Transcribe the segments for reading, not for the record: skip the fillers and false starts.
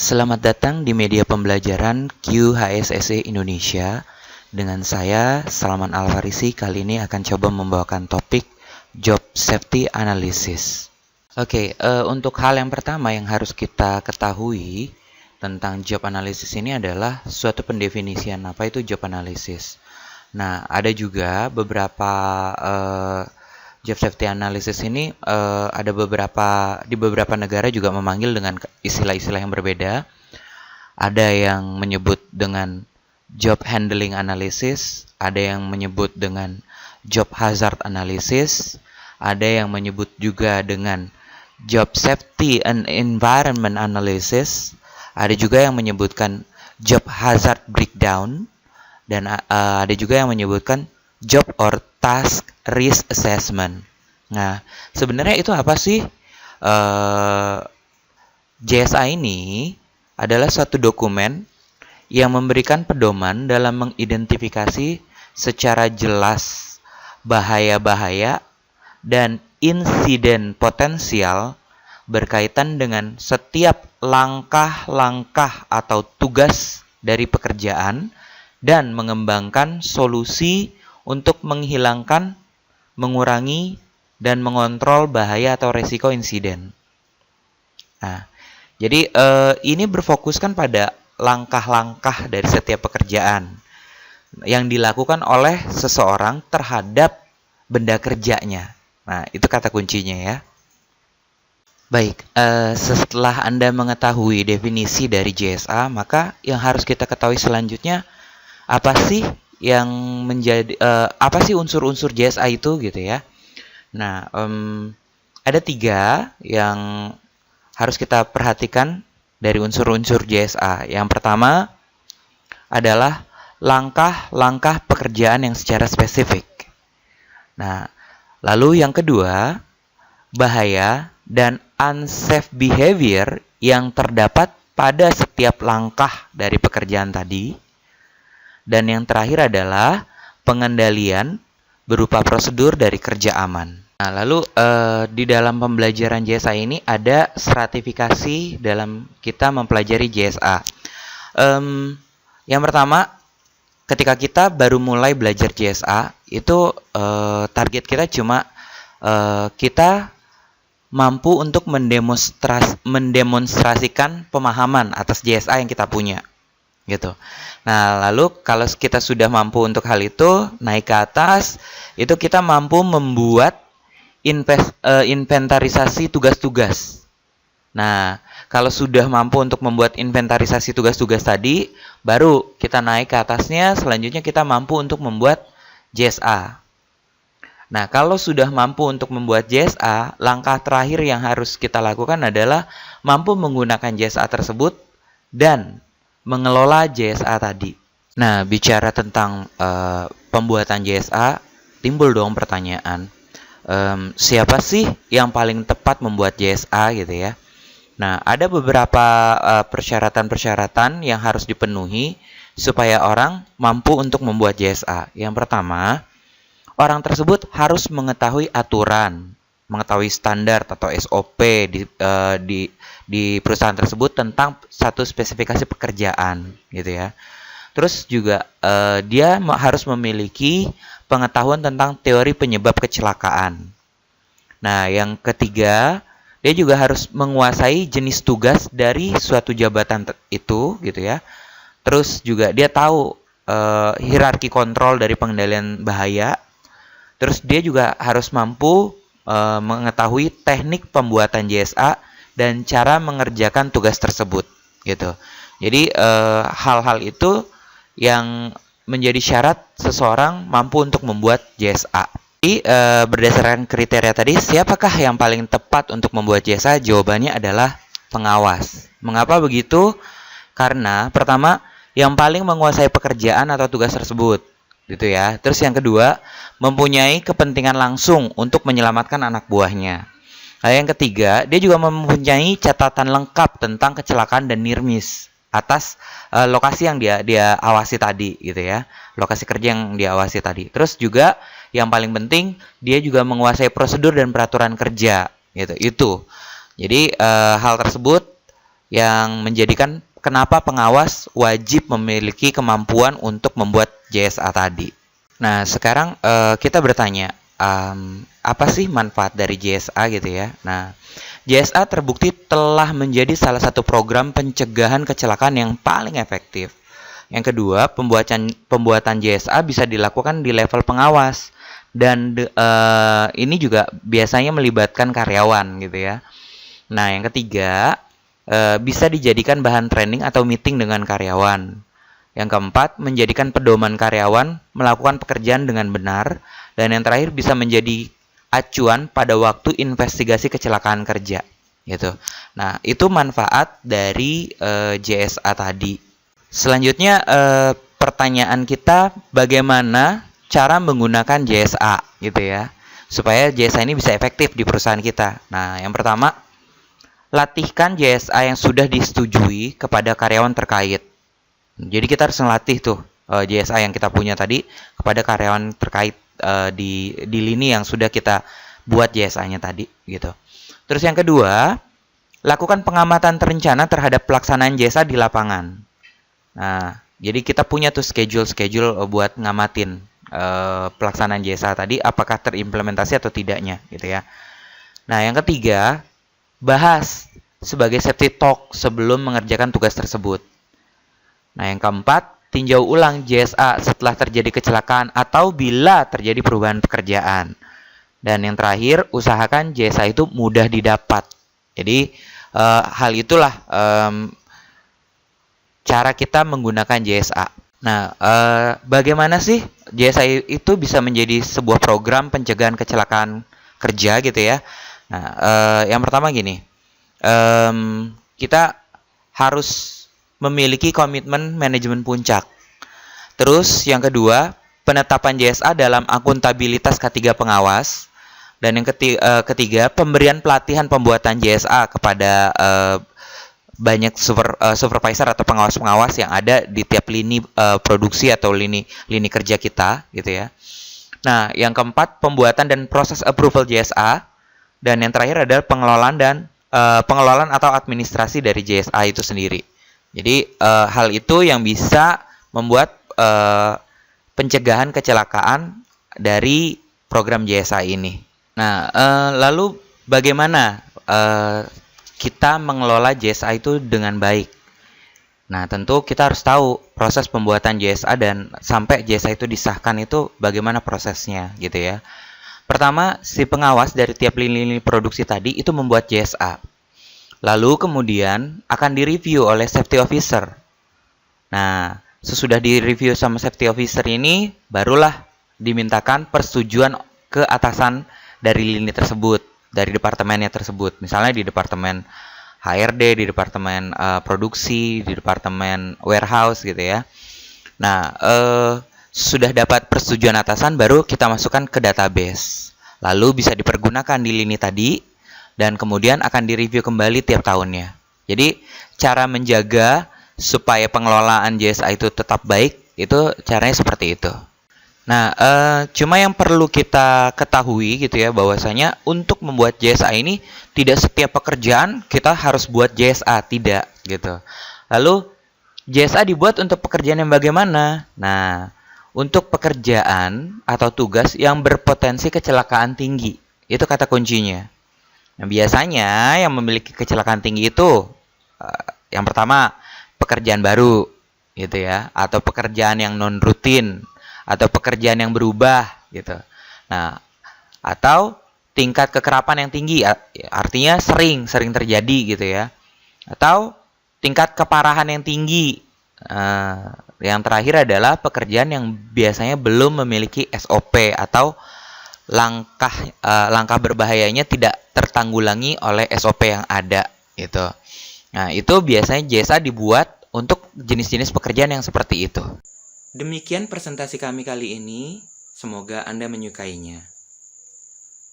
Selamat datang di media pembelajaran QHSSE Indonesia. Dengan saya, Salman Alfarisi, kali ini akan coba membawakan topik Job Safety Analysis. Untuk hal yang pertama yang harus kita ketahui tentang job analysis ini adalah suatu pendefinisian apa itu job analysis. Nah, ada juga beberapa job safety analysis ini ada di beberapa negara juga memanggil dengan istilah-istilah yang berbeda. Ada yang menyebut dengan job handling analysis, ada yang menyebut dengan job hazard analysis, ada yang menyebut juga dengan job safety and environment analysis, ada juga yang menyebutkan job hazard breakdown, dan ada juga yang menyebutkan job or task risk assessment. Nah, sebenarnya itu apa sih? JSA ini adalah suatu dokumen yang memberikan pedoman dalam mengidentifikasi secara jelas bahaya-bahaya dan insiden potensial berkaitan dengan setiap langkah-langkah atau tugas dari pekerjaan dan mengembangkan solusi untuk menghilangkan, mengurangi, dan mengontrol bahaya atau resiko insiden. Nah, jadi ini berfokuskan pada langkah-langkah dari setiap pekerjaan yang dilakukan oleh seseorang terhadap benda kerjanya. Nah, itu kata kuncinya ya. Baik, setelah Anda mengetahui definisi dari JSA, maka yang harus kita ketahui selanjutnya apa sih yang menjadi apa sih unsur-unsur JSA itu gitu ya. Nah, ada 3 yang harus kita perhatikan dari unsur-unsur JSA. Yang pertama adalah langkah-langkah pekerjaan yang secara spesifik. Nah, lalu yang kedua, bahaya dan unsafe behavior yang terdapat pada setiap langkah dari pekerjaan tadi. Dan yang terakhir adalah pengendalian berupa prosedur dari kerja aman. Nah, lalu di dalam pembelajaran JSA ini ada stratifikasi dalam kita mempelajari JSA. Yang pertama, ketika kita baru mulai belajar JSA, itu target kita cuma kita mampu untuk mendemonstrasikan pemahaman atas JSA yang kita punya. Gitu. Nah, lalu kalau kita sudah mampu untuk hal itu, naik ke atas, itu kita mampu membuat inventarisasi tugas-tugas. Nah, kalau sudah mampu untuk membuat inventarisasi tugas-tugas tadi, baru kita naik ke atasnya, selanjutnya kita mampu untuk membuat JSA. Nah, kalau sudah mampu untuk membuat JSA, langkah terakhir yang harus kita lakukan adalah mampu menggunakan JSA tersebut dan mengelola JSA tadi. Nah, bicara tentang pembuatan JSA, timbul dong pertanyaan, siapa sih yang paling tepat membuat JSA gitu ya? Nah, ada beberapa persyaratan-persyaratan yang harus dipenuhi supaya orang mampu untuk membuat JSA. Yang pertama, orang tersebut harus mengetahui aturan, mengetahui standar atau SOP di perusahaan tersebut tentang satu spesifikasi pekerjaan gitu ya. Terus juga dia harus memiliki pengetahuan tentang teori penyebab kecelakaan. Nah, yang ketiga, dia juga harus menguasai jenis tugas dari suatu jabatan itu gitu ya. Terus juga dia tahu hierarki kontrol dari pengendalian bahaya. Terus dia juga harus mampu mengetahui teknik pembuatan JSA dan cara mengerjakan tugas tersebut gitu. Jadi hal-hal itu yang menjadi syarat seseorang mampu untuk membuat JSA. Jadi berdasarkan kriteria tadi, siapakah yang paling tepat untuk membuat JSA? Jawabannya adalah pengawas. Mengapa begitu? Karena pertama, yang paling menguasai pekerjaan atau tugas tersebut gitu ya. Terus yang kedua, mempunyai kepentingan langsung untuk menyelamatkan anak buahnya. Nah, yang ketiga, dia juga mempunyai catatan lengkap tentang kecelakaan dan near miss atas lokasi yang dia awasi tadi gitu ya. Lokasi kerja yang dia awasi tadi. Terus juga yang paling penting, dia juga menguasai prosedur dan peraturan kerja gitu. Itu. Jadi hal tersebut yang menjadikan kenapa pengawas wajib memiliki kemampuan untuk membuat JSA tadi. Nah, sekarang kita bertanya, apa sih manfaat dari JSA gitu ya? Nah, JSA terbukti telah menjadi salah satu program pencegahan kecelakaan yang paling efektif. Yang kedua, pembuatan JSA bisa dilakukan di level pengawas dan ini juga biasanya melibatkan karyawan gitu ya. Nah, yang ketiga, bisa dijadikan bahan training atau meeting dengan karyawan. Yang keempat, menjadikan pedoman karyawan melakukan pekerjaan dengan benar. Dan yang terakhir, bisa menjadi acuan pada waktu investigasi kecelakaan kerja. Gitu. Nah, itu manfaat dari JSA tadi. Selanjutnya, pertanyaan kita, bagaimana cara menggunakan JSA gitu ya, supaya JSA ini bisa efektif di perusahaan kita. Nah, yang pertama, latihkan JSA yang sudah disetujui kepada karyawan terkait. Jadi kita harus melatih tuh JSA yang kita punya tadi kepada karyawan terkait di lini yang sudah kita buat JSA-nya tadi gitu. Terus yang kedua, lakukan pengamatan terencana terhadap pelaksanaan JSA di lapangan. Nah, jadi kita punya tuh schedule buat ngamatin pelaksanaan JSA tadi apakah terimplementasi atau tidaknya gitu ya. Nah, yang ketiga, bahas sebagai safety talk sebelum mengerjakan tugas tersebut. Nah, yang keempat, tinjau ulang JSA setelah terjadi kecelakaan atau bila terjadi perubahan pekerjaan. Dan yang terakhir, usahakan JSA itu mudah didapat. Jadi, hal itulah cara kita menggunakan JSA. Nah, bagaimana sih JSA itu bisa menjadi sebuah program pencegahan kecelakaan kerja gitu ya? Nah, yang pertama gini, kita harus memiliki komitmen manajemen puncak. Terus yang kedua, penetapan JSA dalam akuntabilitas K3 pengawas. Dan yang ketiga, pemberian pelatihan pembuatan JSA kepada banyak supervisor atau pengawas-pengawas yang ada di tiap lini produksi atau lini kerja kita gitu ya. Nah, yang keempat, pembuatan dan proses approval JSA. Dan yang terakhir adalah pengelolaan atau administrasi dari JSA itu sendiri. Jadi hal itu yang bisa membuat pencegahan kecelakaan dari program JSA ini. Nah, lalu bagaimana kita mengelola JSA itu dengan baik? Nah, tentu kita harus tahu proses pembuatan JSA dan sampai JSA itu disahkan itu bagaimana prosesnya gitu ya. Pertama, si pengawas dari tiap lini produksi tadi itu membuat JSA. Lalu kemudian akan direview oleh safety officer. Nah, sesudah direview sama safety officer ini, barulah dimintakan persetujuan ke atasan dari lini tersebut, dari departemennya tersebut. Misalnya di departemen HRD, di departemen produksi, di departemen warehouse gitu ya. Nah, sudah dapat persetujuan atasan, baru kita masukkan ke database. Lalu bisa dipergunakan di lini tadi, dan kemudian akan direview kembali tiap tahunnya. Jadi, cara menjaga supaya pengelolaan JSA itu tetap baik, itu caranya seperti itu. Nah, cuma yang perlu kita ketahui gitu ya, bahwasanya untuk membuat JSA ini tidak setiap pekerjaan kita harus buat JSA, tidak gitu. Lalu JSA dibuat untuk pekerjaan yang bagaimana? Nah, untuk pekerjaan atau tugas yang berpotensi kecelakaan tinggi, itu kata kuncinya. Nah, biasanya yang memiliki kecelakaan tinggi itu yang pertama pekerjaan baru gitu ya, atau pekerjaan yang non rutin, atau pekerjaan yang berubah gitu. Nah, atau tingkat kekerapan yang tinggi, artinya sering terjadi gitu ya. Atau tingkat keparahan yang tinggi. Yang terakhir adalah pekerjaan yang biasanya belum memiliki SOP atau langkah berbahayanya tidak tertanggulangi oleh SOP yang ada gitu. Nah, itu biasanya JSA dibuat untuk jenis-jenis pekerjaan yang seperti itu. Demikian presentasi kami kali ini, semoga Anda menyukainya.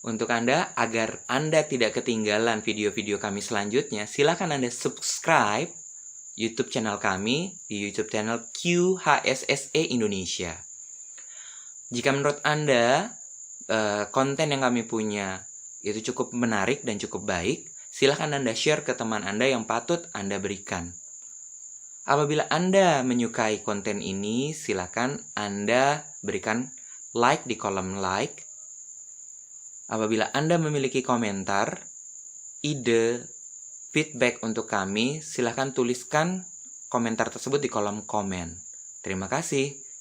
Untuk Anda, agar Anda tidak ketinggalan video-video kami selanjutnya, silakan Anda subscribe YouTube channel kami di YouTube channel QHSSE Indonesia. Jika menurut Anda konten yang kami punya itu cukup menarik dan cukup baik, silahkan Anda share ke teman Anda yang patut Anda berikan. Apabila Anda menyukai konten ini, silahkan Anda berikan like di kolom like. Apabila Anda memiliki komentar, ide, feedback untuk kami, silahkan tuliskan komentar tersebut di kolom komen. Terima kasih.